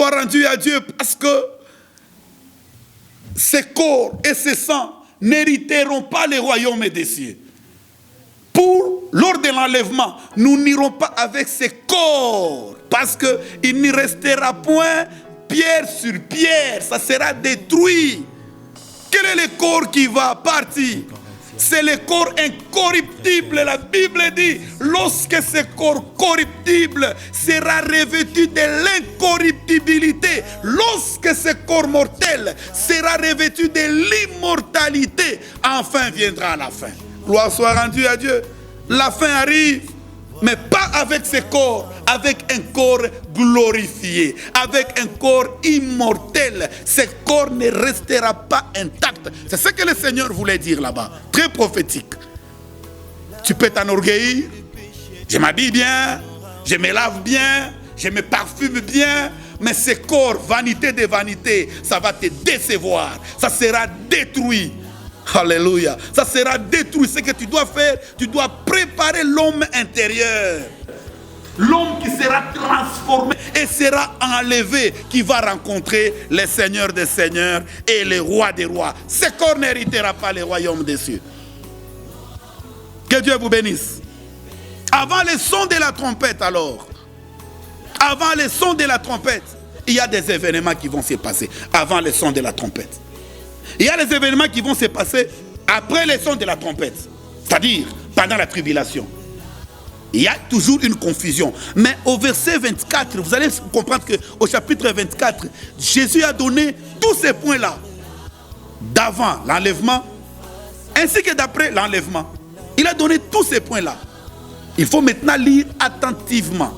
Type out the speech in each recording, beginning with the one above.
soit rendu à Dieu parce que ces corps et ces sangs n'hériteront pas les royaumes des cieux. Lors de l'enlèvement, nous n'irons pas avec ces corps parce qu'il n'y restera point pierre sur pierre, ça sera détruit. Quel est le corps qui va partir? C'est le corps incorruptible. La Bible dit, lorsque ce corps corruptible sera revêtu de l'incorruptibilité, lorsque ce corps mortel sera revêtu de l'immortalité, enfin viendra la fin. Gloire soit rendue à Dieu. La fin arrive, mais pas avec ce corps, avec un corps glorifié, avec un corps immortel. Ce corps ne restera pas intact. C'est ce que le Seigneur voulait dire là-bas, très prophétique. Tu peux t'enorgueillir, je m'habille bien, je me lave bien, je me parfume bien, mais ce corps, vanité de vanité, ça va te décevoir, ça sera détruit. Alléluia. Ça sera détruit. Ce que tu dois faire, tu dois préparer l'homme intérieur. L'homme qui sera transformé et sera enlevé, qui va rencontrer le Seigneur des Seigneurs et le Roi des Rois. Ce corps n'héritera pas le royaume des cieux. Que Dieu vous bénisse. Avant le son de la trompette alors, avant le son de la trompette, il y a des événements qui vont se passer. Avant le son de la trompette. Il y a les événements qui vont se passer après le son de la trompette. C'est-à-dire pendant la tribulation. Il y a toujours une confusion. Mais au verset 24, vous allez comprendre qu'au chapitre 24, Jésus a donné tous ces points-là. D'avant l'enlèvement, ainsi que d'après l'enlèvement. Il a donné tous ces points-là. Il faut maintenant lire attentivement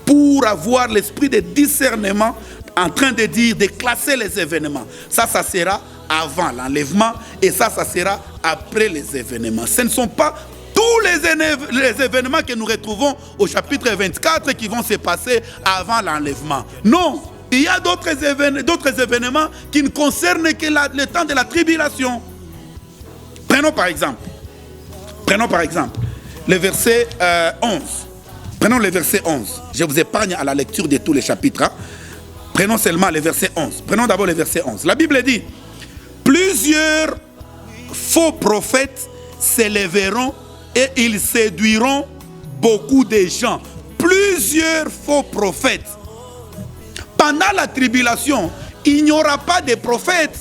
pour avoir l'esprit de discernement en train de dire, de classer les événements. Ça sera avant l'enlèvement et ça sera après les événements. Ce ne sont pas tous les événements que nous retrouvons au chapitre 24 qui vont se passer avant l'enlèvement. Non, il y a d'autres événements qui ne concernent que le temps de la tribulation. Prenons par exemple le verset 11. Prenons le verset 11. Je vous épargne à la lecture de tous les chapitres. Prenons seulement le verset 11. Prenons d'abord le verset 11. La Bible dit, plusieurs faux prophètes s'élèveront et ils séduiront beaucoup de gens. Plusieurs faux prophètes. Pendant la tribulation, il n'y aura pas de prophètes.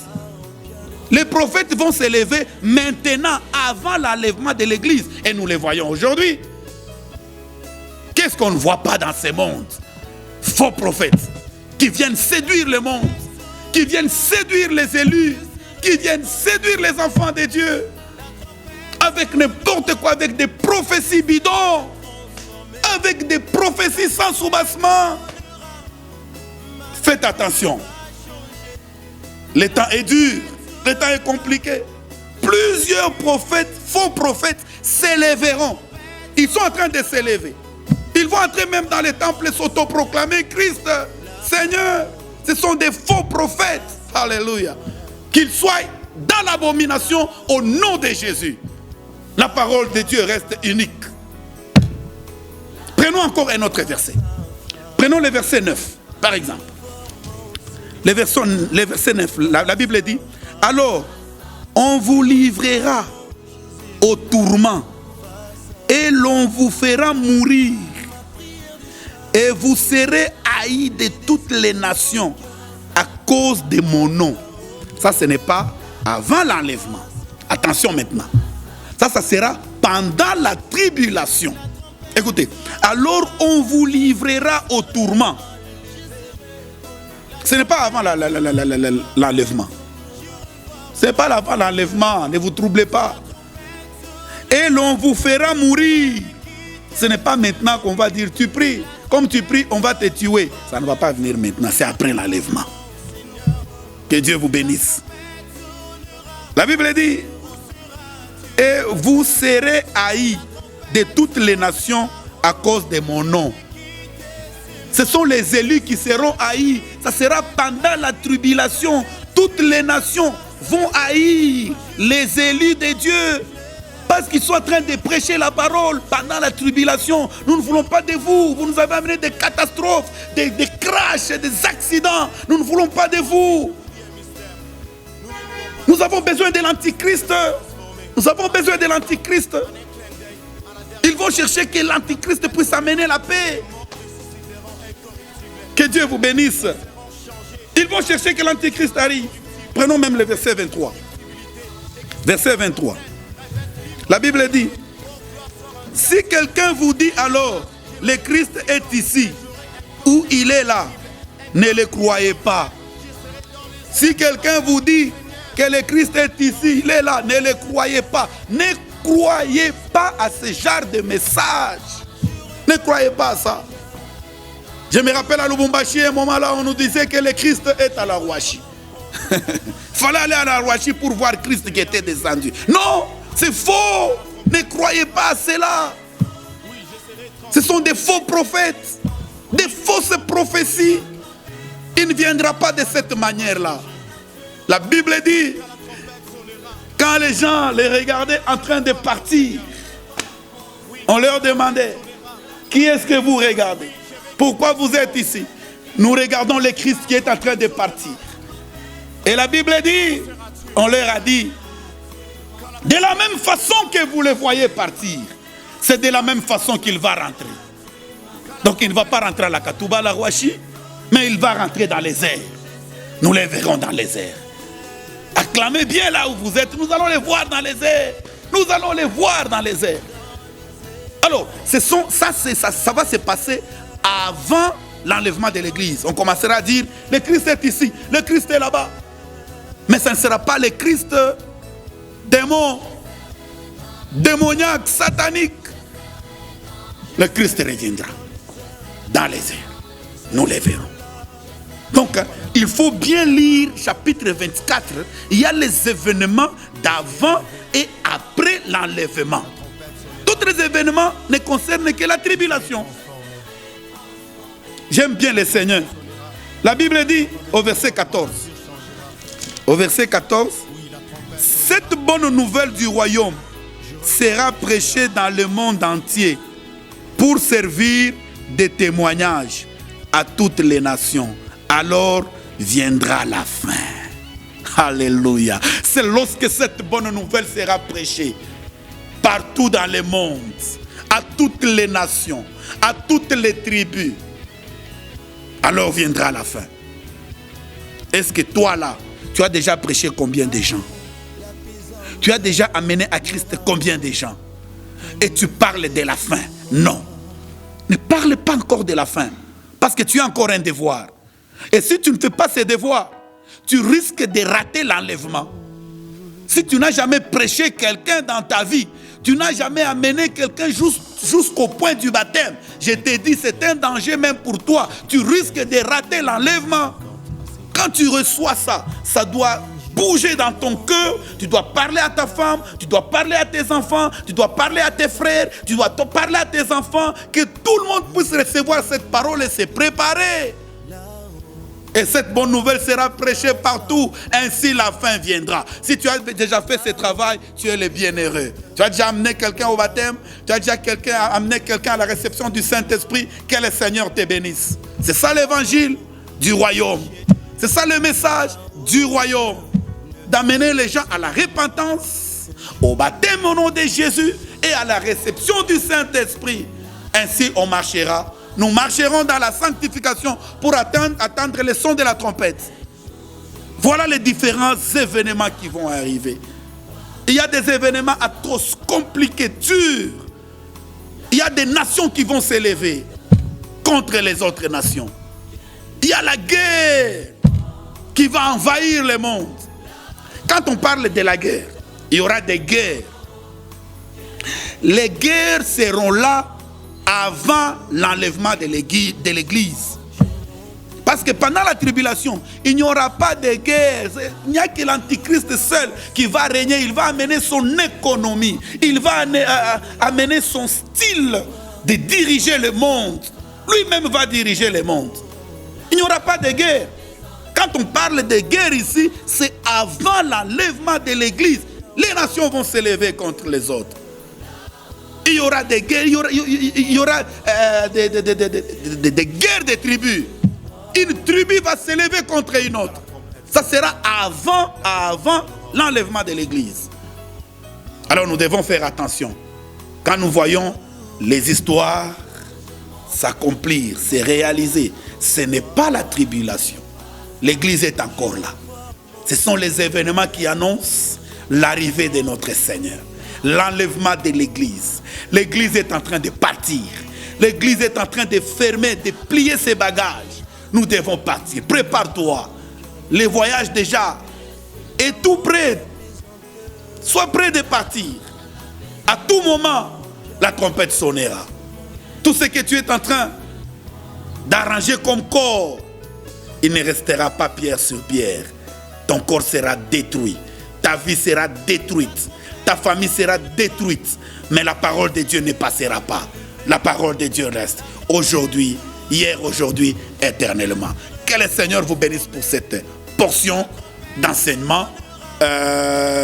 Les prophètes vont s'élever maintenant, avant l'enlèvement de l'église. Et nous les voyons aujourd'hui. Qu'est-ce qu'on ne voit pas dans ce monde? Faux prophètes qui viennent séduire le monde, qui viennent séduire les élus, qui viennent séduire les enfants de Dieu, avec n'importe quoi, avec des prophéties bidons, avec des prophéties sans soubassement. Faites attention. Le temps est dur, le temps est compliqué. Plusieurs prophètes, faux prophètes, s'élèveront. Ils sont en train de s'élever. Ils vont entrer même dans les temples et s'autoproclamer Christ, Seigneur. Ce sont des faux prophètes. Alléluia. Qu'ils soient dans l'abomination au nom de Jésus. La parole de Dieu reste unique. Prenons encore un autre verset. Prenons le verset 9, par exemple. Le verset 9, la Bible dit, alors on vous livrera au tourment et l'on vous fera mourir. Et vous serez haïs de toutes les nations à cause de mon nom. Ça, ce n'est pas avant l'enlèvement. Attention maintenant. Ça sera pendant la tribulation. Écoutez, alors on vous livrera au tourment. Ce n'est pas avant l'enlèvement. Ce n'est pas avant l'enlèvement. Ne vous troublez pas. Et l'on vous fera mourir. Ce n'est pas maintenant qu'on va dire tu pries. Comme tu pries, on va te tuer. Ça ne va pas venir maintenant, c'est après l'enlèvement. Que Dieu vous bénisse. La Bible dit, et vous serez haïs de toutes les nations à cause de mon nom. Ce sont les élus qui seront haïs. Ça sera pendant la tribulation. Toutes les nations vont haïr les élus de Dieu. Parce qu'ils sont en train de prêcher la parole pendant la tribulation. Nous ne voulons pas de vous. Vous nous avez amené des catastrophes, des crashs, des accidents. Nous ne voulons pas de vous. Nous avons besoin de l'Antichrist. Nous avons besoin de l'Antichrist. Ils vont chercher que l'Antichrist puisse amener la paix. Que Dieu vous bénisse. Ils vont chercher que l'Antichrist arrive. Prenons même le verset 23. Verset 23. La Bible dit, si quelqu'un vous dit alors, le Christ est ici, ou il est là, ne le croyez pas. Si quelqu'un vous dit que le Christ est ici, il est là, ne le croyez pas. Ne croyez pas à ce genre de message. Ne croyez pas à ça. Je me rappelle à Lubumbashi, à un moment là, on nous disait que le Christ est à la Rouachi. Il fallait aller à la Rouachi pour voir Christ qui était descendu. Non, c'est faux. Ne croyez pas à cela. Ce sont des faux prophètes, des fausses prophéties. Il ne viendra pas de cette manière-là. La Bible dit, quand les gens les regardaient en train de partir, on leur demandait, qui est-ce que vous regardez? Pourquoi vous êtes ici? Nous regardons le Christ qui est en train de partir. Et la Bible dit, on leur a dit, de la même façon que vous le voyez partir, c'est de la même façon qu'il va rentrer. Donc il ne va pas rentrer à la Katouba, à la Rouachi, mais il va rentrer dans les airs. Nous les verrons dans les airs. Acclamez bien là où vous êtes, nous allons les voir dans les airs. Nous allons les voir dans les airs. Alors, ça va se passer avant l'enlèvement de l'église. On commencera à dire, le Christ est ici, le Christ est là-bas. Mais ça ne sera pas le Christ démoniaque, satanique. Le Christ reviendra dans les airs. Nous les verrons. Donc, il faut bien lire chapitre 24. Il y a les événements d'avant et après l'enlèvement. D'autres événements ne concernent que la tribulation. J'aime bien le Seigneur. La Bible dit au verset 14. Au verset 14. Cette bonne nouvelle du royaume sera prêchée dans le monde entier pour servir de témoignage à toutes les nations. Alors viendra la fin. Alléluia. C'est lorsque cette bonne nouvelle sera prêchée partout dans le monde, à toutes les nations, à toutes les tribus. Alors viendra la fin. Est-ce que toi là, tu as déjà prêché combien de gens? Tu as déjà amené à Christ combien de gens? Et tu parles de la fin? Non. Ne parle pas encore de la fin. Parce que tu as encore un devoir. Et si tu ne fais pas ce devoir, tu risques de rater l'enlèvement. Si tu n'as jamais prêché quelqu'un dans ta vie, tu n'as jamais amené quelqu'un jusqu'au point du baptême, je te dis, c'est un danger même pour toi. Tu risques de rater l'enlèvement. Quand tu reçois ça, ça doit bouger dans ton cœur. Tu dois parler à ta femme, tu dois parler à tes enfants, tu dois parler à tes frères, tu dois parler à tes enfants, que tout le monde puisse recevoir cette parole et se préparer. Et cette bonne nouvelle sera prêchée partout. Ainsi la fin viendra. Si tu as déjà fait ce travail, tu es le bienheureux. Tu as déjà amené quelqu'un au baptême. Tu as déjà amené quelqu'un à la réception du Saint-Esprit. Que le Seigneur te bénisse. C'est ça l'évangile du royaume. C'est ça le message du royaume. D'amener les gens à la repentance, au baptême au nom de Jésus et à la réception du Saint-Esprit. Ainsi on marchera. Nous marcherons dans la sanctification pour attendre le son de la trompette. Voilà les différents événements qui vont arriver. Il y a des événements atroces, compliqués, durs. Il y a des nations qui vont s'élever contre les autres nations. Il y a la guerre qui va envahir le monde. Quand on parle de la guerre, il y aura des guerres. Les guerres seront là avant l'enlèvement de l'église. Parce que pendant la tribulation, il n'y aura pas de guerre. Il n'y a que l'Antichrist seul qui va régner. Il va amener son économie. Il va amener son style de diriger le monde. Lui-même va diriger le monde. Il n'y aura pas de guerre. Quand on parle de guerre ici, c'est avant l'enlèvement de l'église. Les nations vont s'élever contre les autres. Il y aura des guerres, il y aura des guerres de tribus. Une tribu va s'élever contre une autre. Ça sera avant l'enlèvement de l'Église. Alors nous devons faire attention. Quand nous voyons les histoires s'accomplir, se réaliser, ce n'est pas la tribulation. L'Église est encore là. Ce sont les événements qui annoncent l'arrivée de notre Seigneur. L'enlèvement de l'Église. L'Église est en train de partir. L'Église est en train de fermer, de plier ses bagages. Nous devons partir. Prépare-toi. Le voyage déjà est tout prêt. Sois prêt de partir. À tout moment, la trompette sonnera. Tout ce que tu es en train d'arranger comme corps, il ne restera pas pierre sur pierre. Ton corps sera détruit. Ta vie sera détruite. Ta famille sera détruite. Mais la parole de Dieu ne passera pas. La parole de Dieu reste. Aujourd'hui, hier, aujourd'hui, éternellement. Que le Seigneur vous bénisse pour cette portion d'enseignement.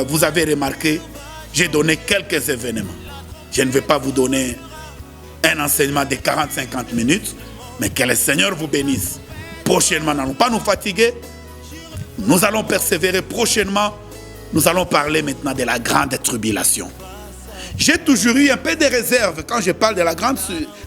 Vous avez remarqué, j'ai donné quelques événements. Je ne vais pas vous donner un enseignement de 40-50 minutes, mais que le Seigneur vous bénisse. Prochainement, n'allons pas nous fatiguer. Nous allons persévérer prochainement. Nous allons parler maintenant de la grande tribulation. J'ai toujours eu un peu de réserve quand je parle de la grande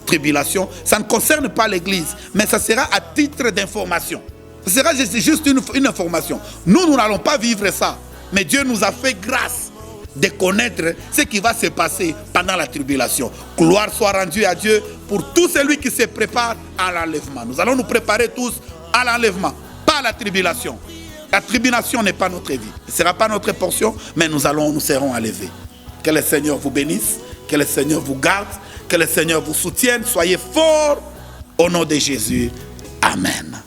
tribulation. Ça ne concerne pas l'Église, mais ça sera à titre d'information. Ce sera juste une information. Nous n'allons pas vivre ça. Mais Dieu nous a fait grâce de connaître ce qui va se passer pendant la tribulation. Gloire soit rendue à Dieu pour tout celui qui se prépare à l'enlèvement. Nous allons nous préparer tous à l'enlèvement, pas à la tribulation. La tribulation n'est pas notre vie. Ce ne sera pas notre portion, mais nous serons enlevés. Que le Seigneur vous bénisse, que le Seigneur vous garde, que le Seigneur vous soutienne. Soyez forts au nom de Jésus. Amen.